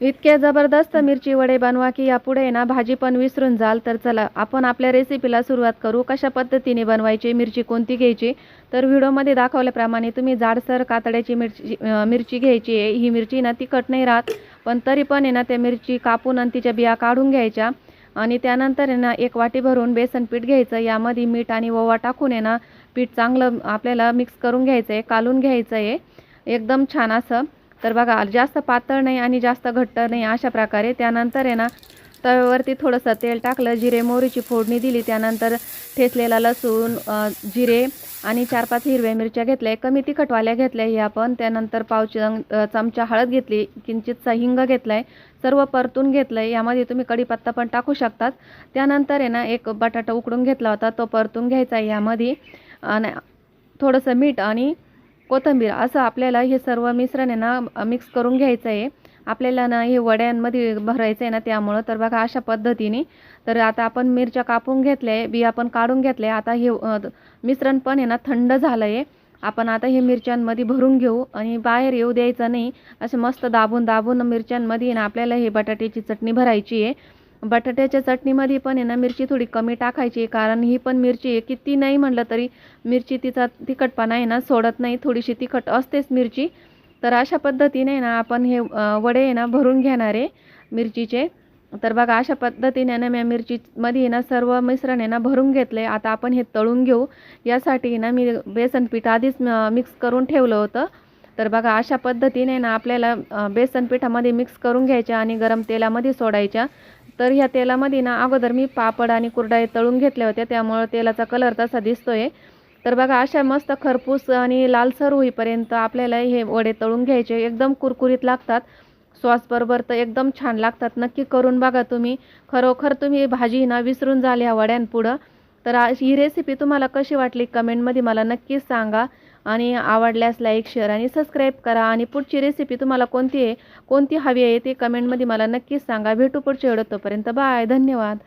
इतके जबरदस्त मिरची वडे बनवा की यापुढे ना भाजी पण विसरून जाल. तर चला आपण आपल्या रेसिपीला सुरुवात करू. कशा पद्धतीने बनवायची, मिरची कोणती घ्यायची, तर व्हिडिओमध्ये दाखवल्याप्रमाणे तुम्ही जाडसर कातड्याची मिरची घ्यायची आहे. ही मिरची ना तिखट नाही राहत, पण तरी पण आहे ना त्या मिरची कापून आणि तिच्या बिया काढून घ्यायच्या. आणि त्यानंतर आहे ना 1 वाटी भरून बेसन पीठ घ्यायचं. यामध्ये मीठ आणि ओवा टाकून आहे ना पीठ चांगलं आपल्याला मिक्स करून घ्यायचं आहे, कालून घ्यायचं आहे एकदम छान असं. तर बघा जास्त पातळ नाही आणि जास्त घट्ट नाही अशा प्रकारे. त्यानंतर आहे ना तव्यावरती थोडंसं तेल टाकलं, जिरे मोहरीची फोडणी दिली. त्यानंतर ठेचलेला लसूण, जिरे आणि 4-5 हिरव्या मिरच्या घेतल्या, कमी तिखटवाल्या घेतल्या ही आपण. त्यानंतर पाव चमचा हळद घेतली, किंचितसा हिंग घेतलाय, सर्व परतून घेतलंय. यामध्ये तुम्ही कढीपत्ता पण टाकू शकतात. त्यानंतर आहे ना एक बटाटा उकडून घेतला होता, तो परतून घ्यायचा आहे यामध्ये. आणि थोडंसं मीठ आणि कोथिंबीर असं आपल्याला हे सर्व मिश्रण आहे ना मिक्स करून घ्यायचं आहे. आपल्याला ना हे वड्यांमध्ये भरायचं आहे ना त्यामुळं. तर बघा अशा पद्धतीने. तर आता आपण मिरच्या कापून घेतल्या, बिया पण काढून घेतल्या. आता हे मिश्रण पण आहे ना थंड झालं आहे. आपण आता हे मिरच्यांमध्ये भरून घेऊ आणि बाहेर येऊ द्यायचं नाही. असं मस्त दाबून दाबून मिरच्यांमध्ये ना आपल्याला हे बटाट्याची चटणी भरायची आहे. बटाट्याच्या चटणीमध्ये पण आहे ना मिरची थोडी कमी टाकायची, कारण ही पण मिरची आहे, किती नाही म्हटलं तरी मिरची तिचा तिखटपणा आहे ना सोडत नाही, थोडीशी तिखट असतेच मिरची. तर अशा पद्धतीने ना आपण हे वडे आहे ना भरून घेणार आहे मिरचीचे. तर बघा अशा पद्धतीने ना मी मिरचीमध्ये ना सर्व मिश्रण आहे ना भरून घेतले. आता आपण हे तळून घेऊ. यासाठी ना मी बेसन पीठ आधीच मिक्स करून ठेवलं होतं. तर बघा अशा पद्धतीने ना आपल्याला बेसन पिठामध्ये मिक्स करून घ्यायच्या आणि गरम तेलामध्ये सोडायच्या. तर ह्या तेलामध्ये ना अगोदर मी पापड आणि कुरडया तळून घेतल्या होत्या, त्यामुळे तेलाचा कलर तसा दिसतोय. तर बघा अशा मस्त खरपूस आणि लालसर होईपर्यंत आपल्याला हे वडे तळून घ्यायचे. एकदम कुरकुरीत लागतात, सॉसबरोबर तर एकदम छान लागतात. नक्की करून बघा तुम्ही. खरोखर तुम्ही भाजी ना विसरून जाल ह्या वड्यांपुढं. तर ही रेसिपी तुम्हाला कशी वाटली कमेंटमध्ये मला नक्कीच सांगा. आणि आवडल्यास लाईक, शेअर आणि सबस्क्राईब करा. आणि पुढची रेसिपी तुम्हाला कोणती हवी आहे ते कमेंटमध्ये मला नक्कीच सांगा. भेटू पुढच्या व्हिडिओत, तोपर्यंत बाय, धन्यवाद.